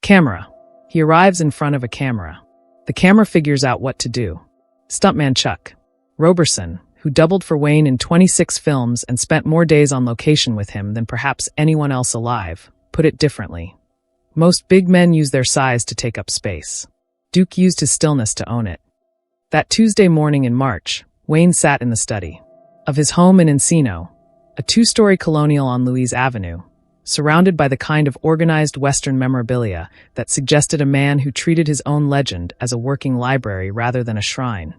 Camera. He arrives in front of a camera. The camera figures out what to do. Stuntman Chuck Roberson, who doubled for Wayne in 26 films and spent more days on location with him than perhaps anyone else alive, put it differently. Most big men use their size to take up space. Duke used his stillness to own it. That Tuesday morning in March, Wayne sat in the study of his home in Encino, a two-story colonial on Louise Avenue, surrounded by the kind of organized Western memorabilia that suggested a man who treated his own legend as a working library rather than a shrine.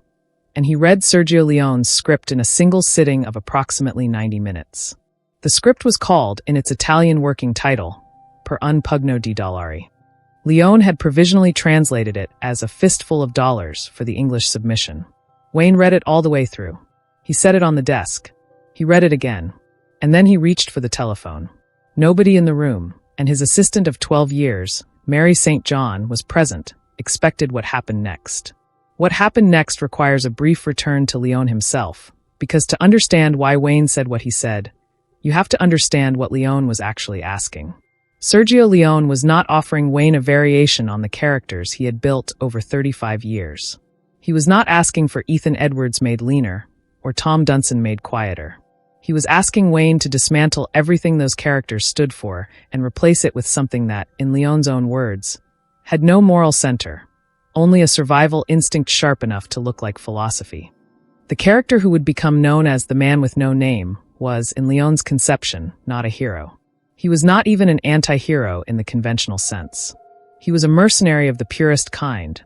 And he read Sergio Leone's script in a single sitting of approximately 90 minutes. The script was called, in its Italian working title, Per un pugno di dollari. Leone had provisionally translated it as a fistful of dollars for the English submission. Wayne read it all the way through. He set it on the desk. He read it again. And then he reached for the telephone. Nobody in the room, and his assistant of 12 years, Mary St. John, was present, expected what happened next. What happened next requires a brief return to Leone himself, because to understand why Wayne said what he said, you have to understand what Leone was actually asking. Sergio Leone was not offering Wayne a variation on the characters he had built over 35 years. He was not asking for Ethan Edwards made leaner, or Tom Dunson made quieter. He was asking Wayne to dismantle everything those characters stood for and replace it with something that, in Leone's own words, had no moral center, only a survival instinct sharp enough to look like philosophy. The character who would become known as the man with no name was, in Leone's conception, not a hero. He was not even an anti-hero in the conventional sense. He was a mercenary of the purest kind,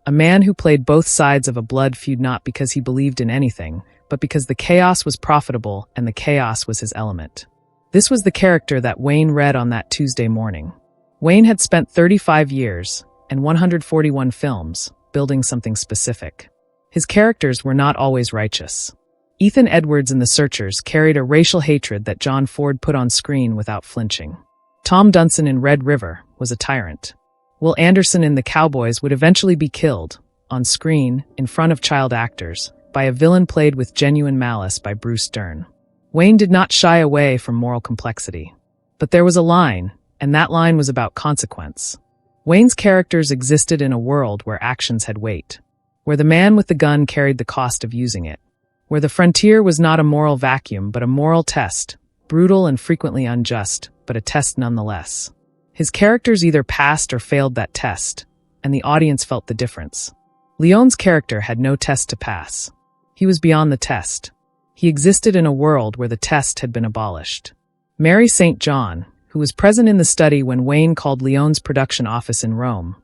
a man who played both sides of a blood feud not because he believed in anything, but because the chaos was profitable and the chaos was his element. This was the character that Wayne read on that Tuesday morning. Wayne had spent 35 years and 141 films building something specific. His characters were not always righteous. Ethan Edwards in The Searchers carried a racial hatred that John Ford put on screen without flinching. Tom Dunson in Red River was a tyrant. Will Anderson in The Cowboys would eventually be killed, on screen, in front of child actors, by a villain played with genuine malice by Bruce Dern. Wayne did not shy away from moral complexity. But there was a line, and that line was about consequence. Wayne's characters existed in a world where actions had weight, where the man with the gun carried the cost of using it, where the frontier was not a moral vacuum but a moral test, brutal and frequently unjust, but a test nonetheless. His characters either passed or failed that test, and the audience felt the difference. Leone's character had no test to pass. He was beyond the test. He existed in a world where the test had been abolished. Mary St. John, who was present in the study when Wayne called Leone's production office in Rome,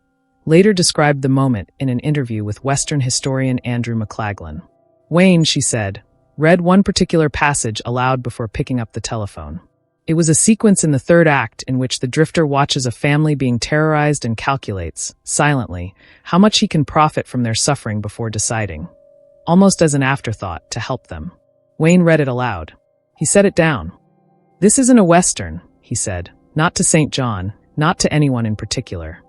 later described the moment in an interview with Western historian Andrew McLaglen. Wayne, she said, read one particular passage aloud before picking up the telephone. It was a sequence in the third act in which the drifter watches a family being terrorized and calculates, silently, how much he can profit from their suffering before deciding, almost as an afterthought, to help them. Wayne read it aloud. He set it down. "This isn't a Western," he said, "not to St. John, not to anyone in particular.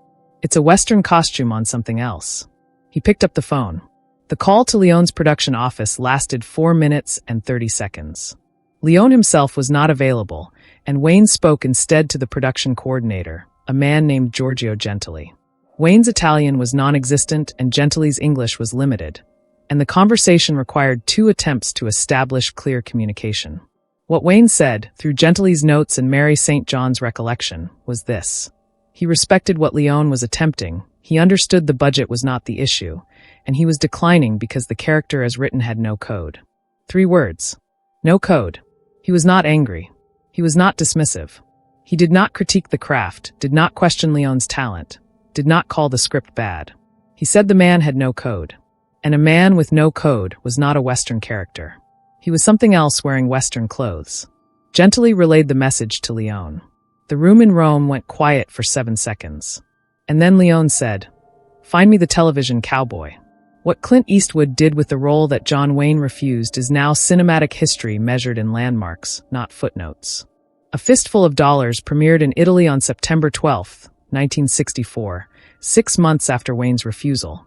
It's a Western costume on something else." He picked up the phone. The call to Leone's production office lasted 4 minutes and 30 seconds. Leone himself was not available, and Wayne spoke instead to the production coordinator, a man named Giorgio Gentili. Wayne's Italian was non-existent and Gentili's English was limited, and the conversation required 2 attempts to establish clear communication. What Wayne said, through Gentili's notes and Mary St. John's recollection, was this. He respected what Leone was attempting, he understood the budget was not the issue, and he was declining because the character as written had no code. 3 words. No code. He was not angry. He was not dismissive. He did not critique the craft, did not question Leone's talent, did not call the script bad. He said the man had no code. And a man with no code was not a Western character. He was something else wearing Western clothes. Gentili relayed the message to Leone. The room in Rome went quiet for 7 seconds. And then Leone said, "Find me the television cowboy." What Clint Eastwood did with the role that John Wayne refused is now cinematic history measured in landmarks, not footnotes. A Fistful of Dollars premiered in Italy on September 12, 1964, 6 months after Wayne's refusal,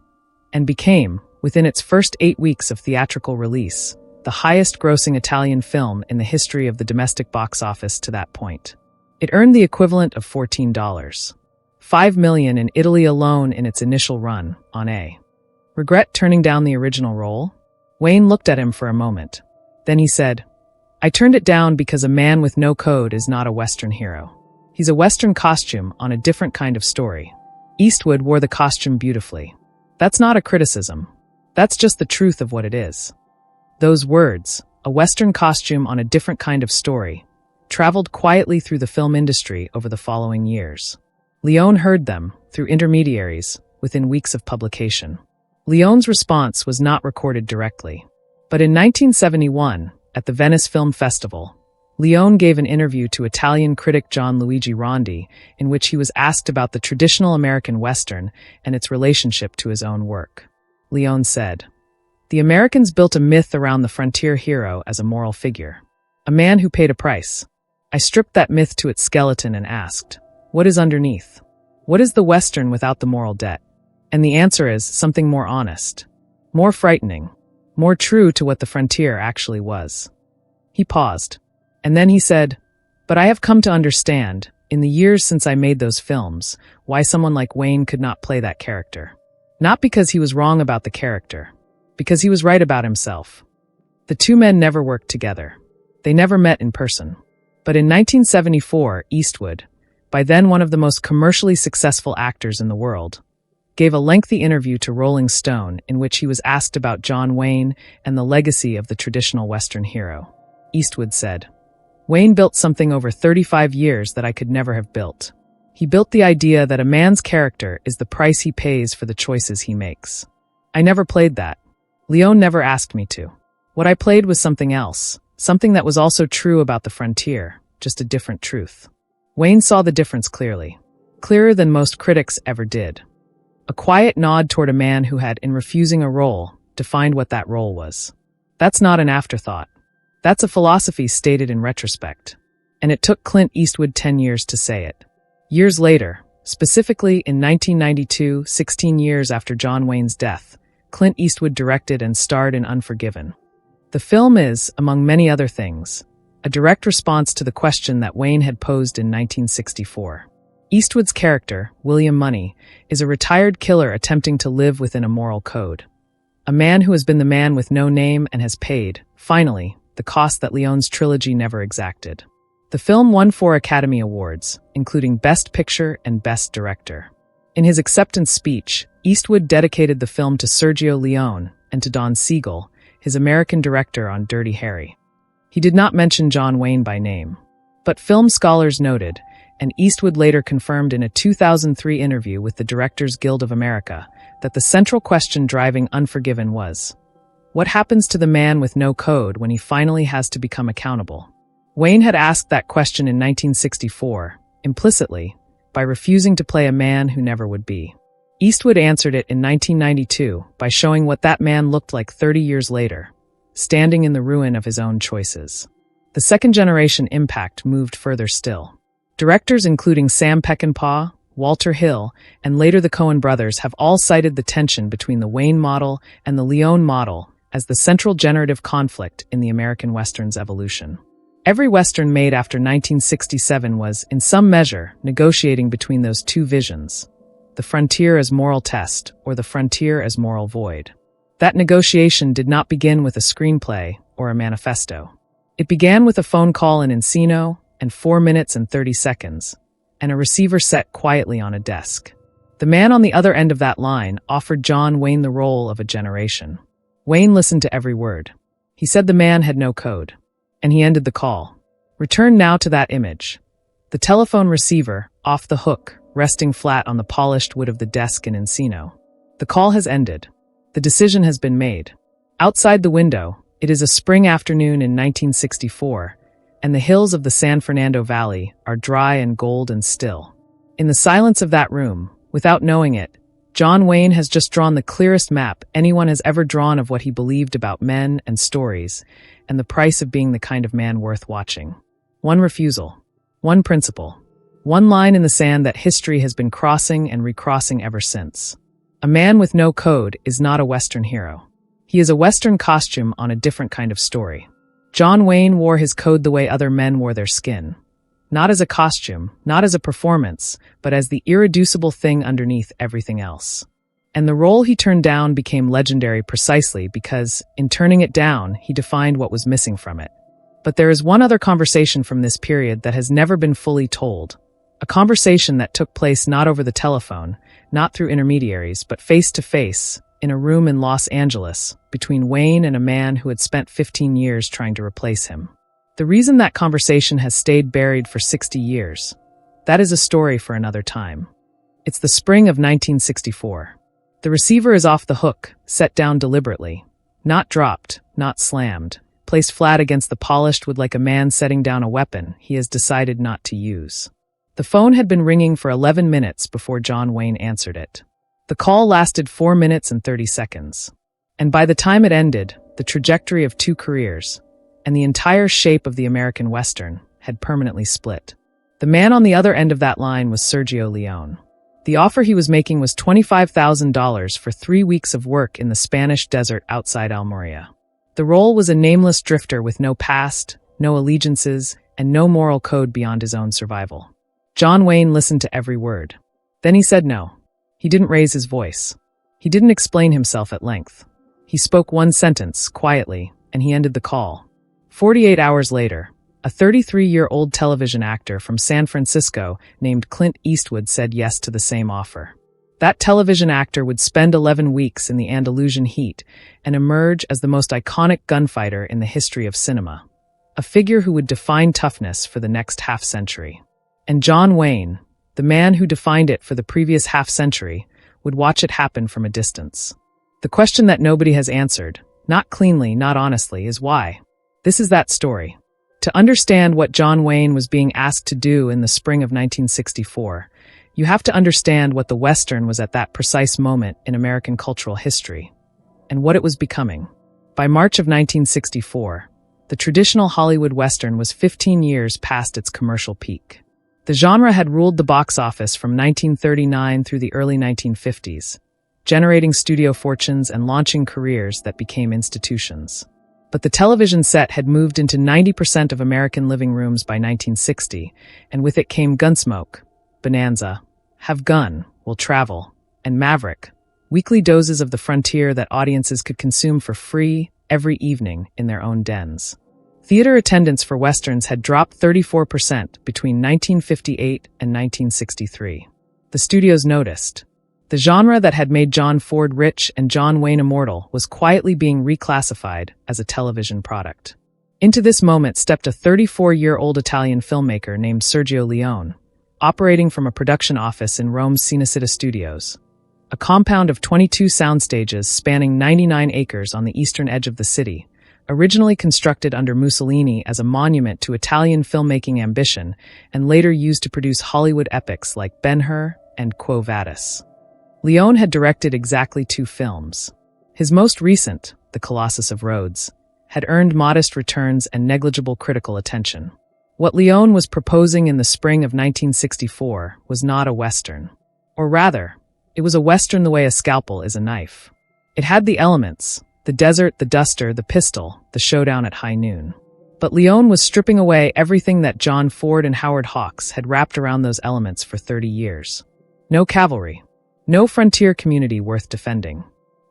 and became, within its first 8 weeks of theatrical release, the highest-grossing Italian film in the history of the domestic box office to that point. It earned the equivalent of $14. $5 million in Italy alone in its initial run, on A. Regret turning down the original role? Wayne looked at him for a moment. Then he said, I turned it down because A Man with No Code is not a Western hero. He's a Western costume on a different kind of story. Eastwood wore the costume beautifully. That's not a criticism. That's just the truth of what it is. Those words, a Western costume on a different kind of story, traveled quietly through the film industry over the following years. Leone heard them, through intermediaries, within weeks of publication. Leone's response was not recorded directly. But in 1971, at the Venice Film Festival, Leone gave an interview to Italian critic John Luigi Rondi in which he was asked about the traditional American Western and its relationship to his own work. Leone said, The Americans built a myth around the frontier hero as a moral figure, a man who paid a price. I stripped that myth to its skeleton and asked, what is underneath? What is the Western without the moral debt? And the answer is something more honest, more frightening, more true to what the frontier actually was. He paused, and then he said, But I have come to understand, in the years since I made those films, why someone like Wayne could not play that character. Not because he was wrong about the character, because he was right about himself. The two men never worked together. They never met in person. But in 1974, Eastwood, by then one of the most commercially successful actors in the world, gave a lengthy interview to Rolling Stone in which he was asked about John Wayne and the legacy of the traditional Western hero. Eastwood said, Wayne built something over 35 years that I could never have built. He built the idea that a man's character is the price he pays for the choices he makes. I never played that. Leone never asked me to. What I played was something else, something that was also true about the frontier, just a different truth. Wayne saw the difference clearly, clearer than most critics ever did. A quiet nod toward a man who had, in refusing a role, defined what that role was. That's not an afterthought. That's a philosophy stated in retrospect. And it took Clint Eastwood 10 years to say it. Years later, specifically in 1992, 16 years after John Wayne's death, Clint Eastwood directed and starred in Unforgiven. The film is, among many other things, a direct response to the question that Wayne had posed in 1964. Eastwood's character, William Money, is a retired killer attempting to live within a moral code. A man who has been the man with no name and has paid, finally, the cost that Leone's trilogy never exacted. The film won 4 Academy Awards, including Best Picture and Best Director. In his acceptance speech, Eastwood dedicated the film to Sergio Leone and to Don Siegel, his American director on Dirty Harry. He did not mention John Wayne by name. But film scholars noted, and Eastwood later confirmed in a 2003 interview with the Directors Guild of America, that the central question driving Unforgiven was, what happens to the man with no code when he finally has to become accountable? Wayne had asked that question in 1964, implicitly, by refusing to play a man who never would be. Eastwood answered it in 1992 by showing what that man looked like 30 years later, standing in the ruin of his own choices. The second-generation impact moved further still. Directors including Sam Peckinpah, Walter Hill, and later the Coen brothers have all cited the tension between the Wayne model and the Leone model as the central generative conflict in the American Western's evolution. Every Western made after 1967 was, in some measure, negotiating between those two visions, the frontier as moral test or the frontier as moral void. That negotiation did not begin with a screenplay or a manifesto. It began with a phone call in Encino and 4 minutes and 30 seconds, and a receiver set quietly on a desk. The man on the other end of that line offered John Wayne the role of a generation. Wayne listened to every word. He said the man had no code, and he ended the call. Return now to that image. The telephone receiver, off the hook, resting flat on the polished wood of the desk in Encino. The call has ended. The decision has been made. Outside the window, it is a spring afternoon in 1964, and the hills of the San Fernando Valley are dry and gold and still. In the silence of that room, without knowing it, John Wayne has just drawn the clearest map anyone has ever drawn of what he believed about men and stories, and the price of being the kind of man worth watching. One refusal. One principle. One line in the sand that history has been crossing and recrossing ever since. A man with no code is not a Western hero. He is a Western costume on a different kind of story. John Wayne wore his code the way other men wore their skin. Not as a costume, not as a performance, but as the irreducible thing underneath everything else. And the role he turned down became legendary precisely because, in turning it down, he defined what was missing from it. But there is one other conversation from this period that has never been fully told. A conversation that took place not over the telephone, not through intermediaries, but face to face, in a room in Los Angeles, between Wayne and a man who had spent 15 years trying to replace him. The reason that conversation has stayed buried for 60 years, that is a story for another time. It's the spring of 1964. The receiver is off the hook, set down deliberately. Not dropped, not slammed, placed flat against the polished wood like a man setting down a weapon he has decided not to use. The phone had been ringing for 11 minutes before John Wayne answered it. The call lasted 4 minutes and 30 seconds. And by the time it ended, the trajectory of two careers, and the entire shape of the American Western, had permanently split. The man on the other end of that line was Sergio Leone. The offer he was making was $25,000 for 3 weeks of work in the Spanish desert outside Almeria. The role was a nameless drifter with no past, no allegiances, and no moral code beyond his own survival. John Wayne listened to every word. Then he said no. He didn't raise his voice. He didn't explain himself at length. He spoke one sentence, quietly, and he ended the call. 48 hours later, a 33-year-old television actor from San Francisco named Clint Eastwood said yes to the same offer. That television actor would spend 11 weeks in the Andalusian heat and emerge as the most iconic gunfighter in the history of cinema, a figure who would define toughness for the next half-century. And John Wayne, the man who defined it for the previous half-century, would watch it happen from a distance. The question that nobody has answered, not cleanly, not honestly, is why. This is that story. To understand what John Wayne was being asked to do in the spring of 1964, you have to understand what the Western was at that precise moment in American cultural history, and what it was becoming. By March of 1964, the traditional Hollywood Western was 15 years past its commercial peak. The genre had ruled the box office from 1939 through the early 1950s, generating studio fortunes and launching careers that became institutions. But the television set had moved into 90% of American living rooms by 1960, and with it came Gunsmoke, Bonanza, Have Gun, Will Travel, and Maverick, weekly doses of the frontier that audiences could consume for free every evening in their own dens. Theater attendance for Westerns had dropped 34% between 1958 and 1963. The studios noticed. The genre that had made John Ford rich and John Wayne immortal was quietly being reclassified as a television product. Into this moment stepped a 34-year-old Italian filmmaker named Sergio Leone, operating from a production office in Rome's Cinecittà Studios, a compound of 22 sound stages spanning 99 acres on the eastern edge of the city, originally constructed under Mussolini as a monument to Italian filmmaking ambition and later used to produce Hollywood epics like Ben-Hur and Quo Vadis. Leone had directed exactly 2 films. His most recent, The Colossus of Rhodes, had earned modest returns and negligible critical attention. What Leone was proposing in the spring of 1964 was not a Western. Or rather, it was a Western the way a scalpel is a knife. It had the elements, the desert, the duster, the pistol, the showdown at high noon. But Leone was stripping away everything that John Ford and Howard Hawks had wrapped around those elements for 30 years. No cavalry. No frontier community worth defending.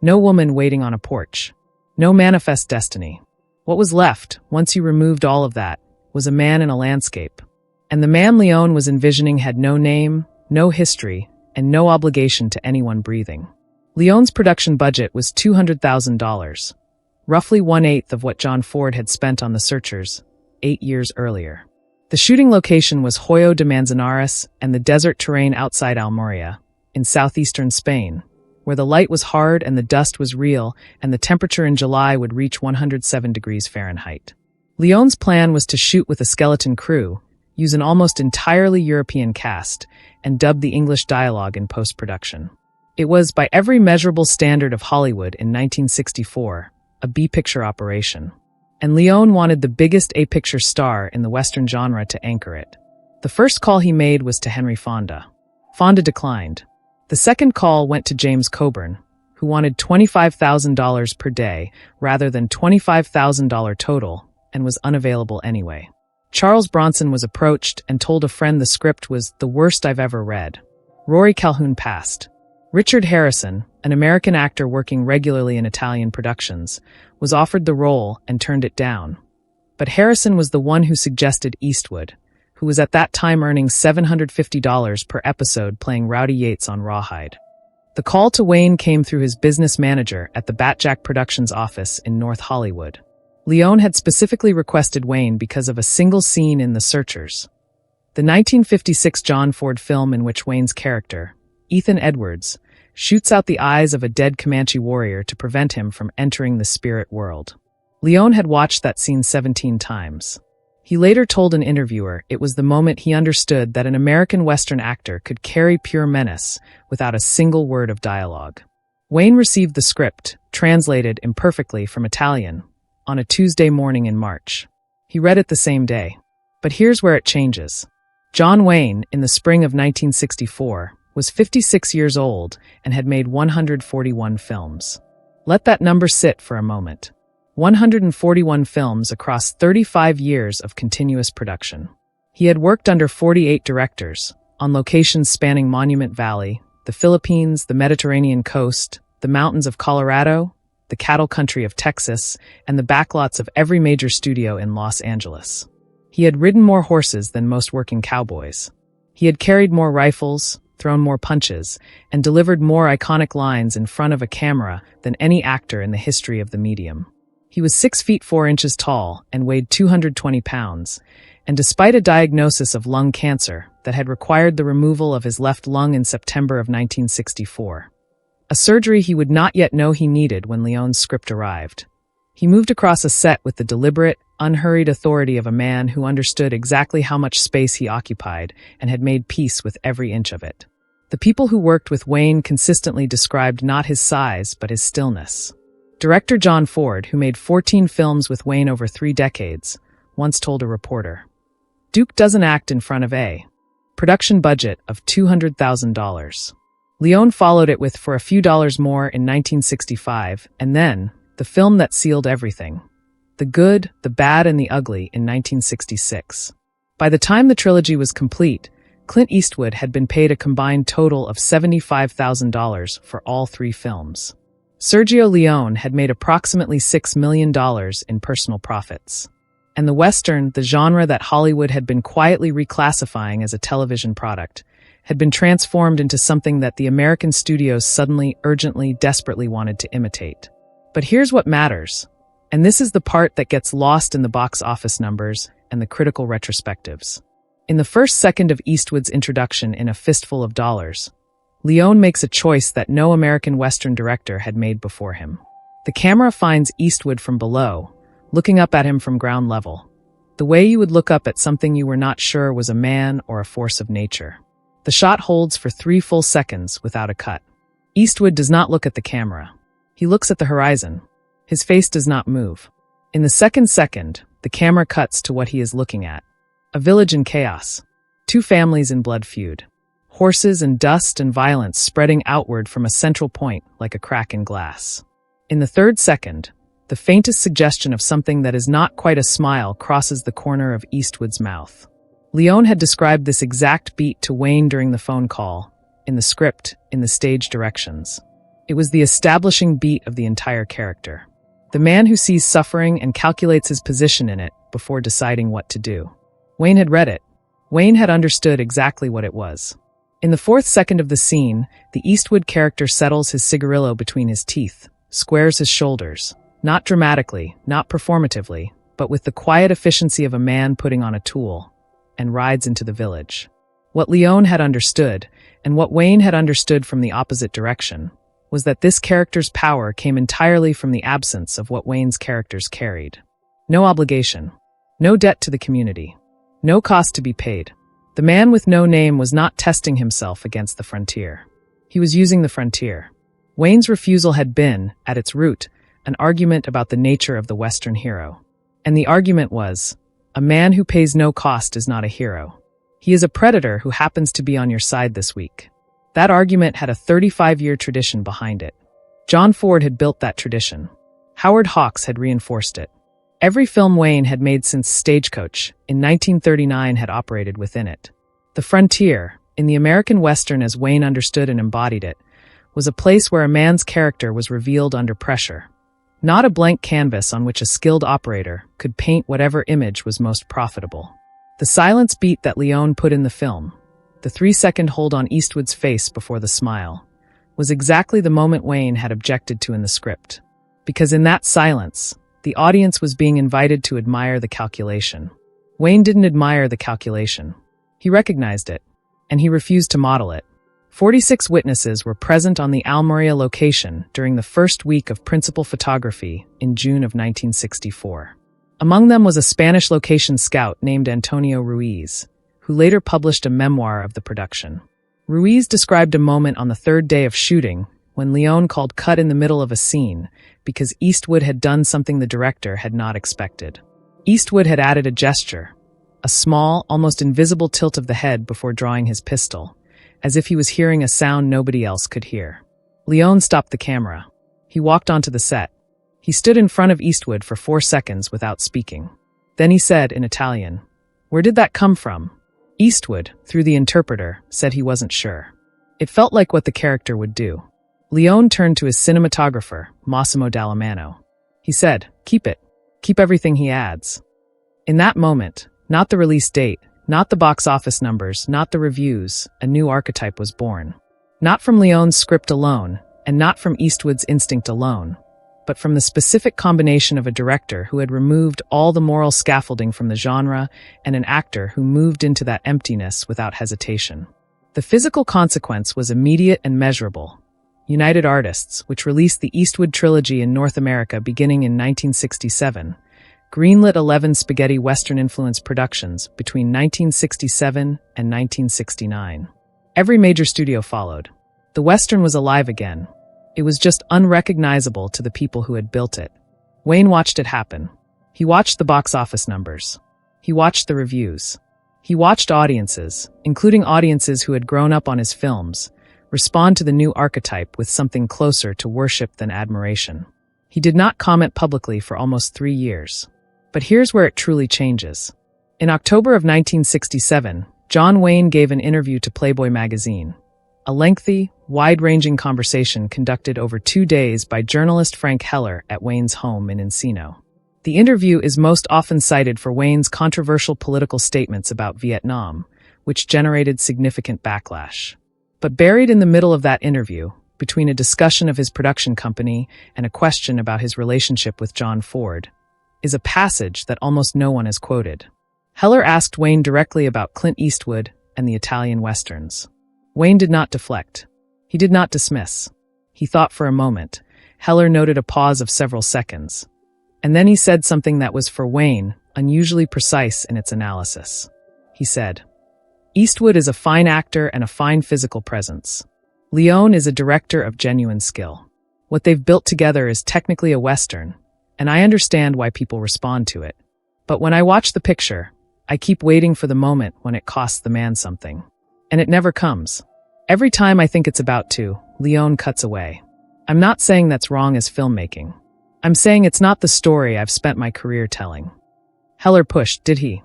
No woman waiting on a porch. No manifest destiny. What was left, once you removed all of that, was a man in a landscape. And the man Leone was envisioning had no name, no history, and no obligation to anyone breathing. Leone's production budget was $200,000, roughly 1/8 of what John Ford had spent on The Searchers 8 years earlier. The shooting location was Hoyo de Manzanares and the desert terrain outside Almeria, in southeastern Spain, where the light was hard and the dust was real and the temperature in July would reach 107 degrees Fahrenheit. Leone's plan was to shoot with a skeleton crew, use an almost entirely European cast, and dub the English dialogue in post-production. It was, by every measurable standard of Hollywood in 1964, a B-picture operation. And Leone wanted the biggest A-picture star in the Western genre to anchor it. The first call he made was to Henry Fonda. Fonda declined. The second call went to James Coburn, who wanted $25,000 per day rather than $25,000 total, and was unavailable anyway. Charles Bronson was approached and told a friend the script was the worst I've ever read. Rory Calhoun passed. Richard Harrison, an American actor working regularly in Italian productions, was offered the role and turned it down. But Harrison was the one who suggested Eastwood, who was at that time earning $750 per episode playing Rowdy Yates on Rawhide. The call to Wayne came through his business manager at the Batjack Productions office in North Hollywood. Leone had specifically requested Wayne because of a single scene in The Searchers, the 1956 John Ford film in which Wayne's character, Ethan Edwards, shoots out the eyes of a dead Comanche warrior to prevent him from entering the spirit world. Leone had watched that scene 17 times. He later told an interviewer it was the moment he understood that an American Western actor could carry pure menace without a single word of dialogue. Wayne received the script, translated imperfectly from Italian, on a Tuesday morning in March. He read it the same day. But here's where it changes. John Wayne, in the spring of 1964, was 56 years old and had made 141 films. Let that number sit for a moment. 141 films across 35 years of continuous production. He had worked under 48 directors, on locations spanning Monument Valley, the Philippines, the Mediterranean coast, the mountains of Colorado, the cattle country of Texas, and the backlots of every major studio in Los Angeles. He had ridden more horses than most working cowboys. He had carried more rifles, thrown more punches, and delivered more iconic lines in front of a camera than any actor in the history of the medium. He was 6 feet 4 inches tall and weighed 220 pounds, and despite a diagnosis of lung cancer that had required the removal of his left lung in September of 1964, a surgery he would not yet know he needed when Leone's script arrived, he moved across a set with the deliberate, unhurried authority of a man who understood exactly how much space he occupied and had made peace with every inch of it. The people who worked with Wayne consistently described not his size but his stillness. Director John Ford, who made 14 films with Wayne over 3 decades, once told a reporter, "Duke doesn't act in front of a production budget of $200,000. Leone followed it with For a Few Dollars More in 1965, and then the film that sealed everything, The Good, the Bad, and the Ugly in 1966. By the time the trilogy was complete, Clint Eastwood had been paid a combined total of $75,000 for all 3 films. Sergio Leone had made approximately $6 million in personal profits. And the Western, the genre that Hollywood had been quietly reclassifying as a television product, had been transformed into something that the American studios suddenly, urgently, desperately wanted to imitate. But here's what matters, and this is the part that gets lost in the box office numbers and the critical retrospectives. In the first second of Eastwood's introduction in A Fistful of Dollars, Leone makes a choice that no American Western director had made before him. The camera finds Eastwood from below, looking up at him from ground level, the way you would look up at something you were not sure was a man or a force of nature. The shot holds for 3 full seconds without a cut. Eastwood does not look at the camera. He looks at the horizon. His face does not move. In the second, the camera cuts to what he is looking at. A village in chaos. 2 families in blood feud. Horses and dust and violence spreading outward from a central point like a crack in glass. In the third second, the faintest suggestion of something that is not quite a smile crosses the corner of Eastwood's mouth. Leone had described this exact beat to Wayne during the phone call, in the script, in the stage directions. It was the establishing beat of the entire character. The man who sees suffering and calculates his position in it before deciding what to do. Wayne had read it. Wayne had understood exactly what it was. In the 4th second of the scene, the Eastwood character settles his cigarillo between his teeth, squares his shoulders, not dramatically, not performatively, but with the quiet efficiency of a man putting on a tool, and rides into the village. What Leone had understood, and what Wayne had understood from the opposite direction, was that this character's power came entirely from the absence of what Wayne's characters carried. No obligation. No debt to the community. No cost to be paid. The man with no name was not testing himself against the frontier. He was using the frontier. Wayne's refusal had been, at its root, an argument about the nature of the Western hero. And the argument was, a man who pays no cost is not a hero. He is a predator who happens to be on your side this week. That argument had a 35-year tradition behind it. John Ford had built that tradition. Howard Hawks had reinforced it. Every film Wayne had made since Stagecoach, in 1939, had operated within it. The frontier, in the American Western as Wayne understood and embodied it, was a place where a man's character was revealed under pressure. Not a blank canvas on which a skilled operator could paint whatever image was most profitable. The silence beat that Leone put in the film, the 3-second hold on Eastwood's face before the smile, was exactly the moment Wayne had objected to in the script. Because in that silence, the audience was being invited to admire the calculation. Wayne didn't admire the calculation. He recognized it, and he refused to model it. 46 witnesses were present on the Almeria location during the first week of principal photography in June of 1964. Among them was a Spanish location scout named Antonio Ruiz, who later published a memoir of the production. Ruiz described a moment on the third day of shooting when Leone called cut in the middle of a scene because Eastwood had done something the director had not expected. Eastwood had added a gesture, a small, almost invisible tilt of the head before drawing his pistol, as if he was hearing a sound nobody else could hear. Leone stopped the camera. He walked onto the set. He stood in front of Eastwood for 4 seconds without speaking. Then he said in Italian, "Where did that come from?" Eastwood, through the interpreter, said he wasn't sure. It felt like what the character would do. Leone turned to his cinematographer, Massimo Dallamano. He said, "Keep it. Keep everything he adds." In that moment, not the release date, not the box office numbers, not the reviews, a new archetype was born. Not from Leone's script alone, and not from Eastwood's instinct alone, but from the specific combination of a director who had removed all the moral scaffolding from the genre and an actor who moved into that emptiness without hesitation. The physical consequence was immediate and measurable. United Artists, which released the Eastwood trilogy in North America beginning in 1967, greenlit 11 spaghetti Western-influenced productions between 1967 and 1969. Every major studio followed. The Western was alive again. It was just unrecognizable to the people who had built it. Wayne watched it happen. He watched the box office numbers. He watched the reviews. He watched audiences, including audiences who had grown up on his films, respond to the new archetype with something closer to worship than admiration. He did not comment publicly for almost 3 years. But here's where it truly changes. In October of 1967, John Wayne gave an interview to Playboy magazine. A lengthy, wide-ranging conversation conducted over 2 days by journalist Frank Heller at Wayne's home in Encino. The interview is most often cited for Wayne's controversial political statements about Vietnam, which generated significant backlash. But buried in the middle of that interview, between a discussion of his production company and a question about his relationship with John Ford, is a passage that almost no one has quoted. Heller asked Wayne directly about Clint Eastwood and the Italian Westerns. Wayne did not deflect. He did not dismiss. He thought for a moment. Heller noted a pause of several seconds. And then he said something that was, for Wayne, unusually precise in its analysis. He said, "Eastwood is a fine actor and a fine physical presence. Leone is a director of genuine skill. What they've built together is technically a Western, and I understand why people respond to it. But when I watch the picture, I keep waiting for the moment when it costs the man something. And it never comes. Every time I think it's about to, Leone cuts away. I'm not saying that's wrong as filmmaking. I'm saying it's not the story I've spent my career telling." Heller pushed, "Did he?"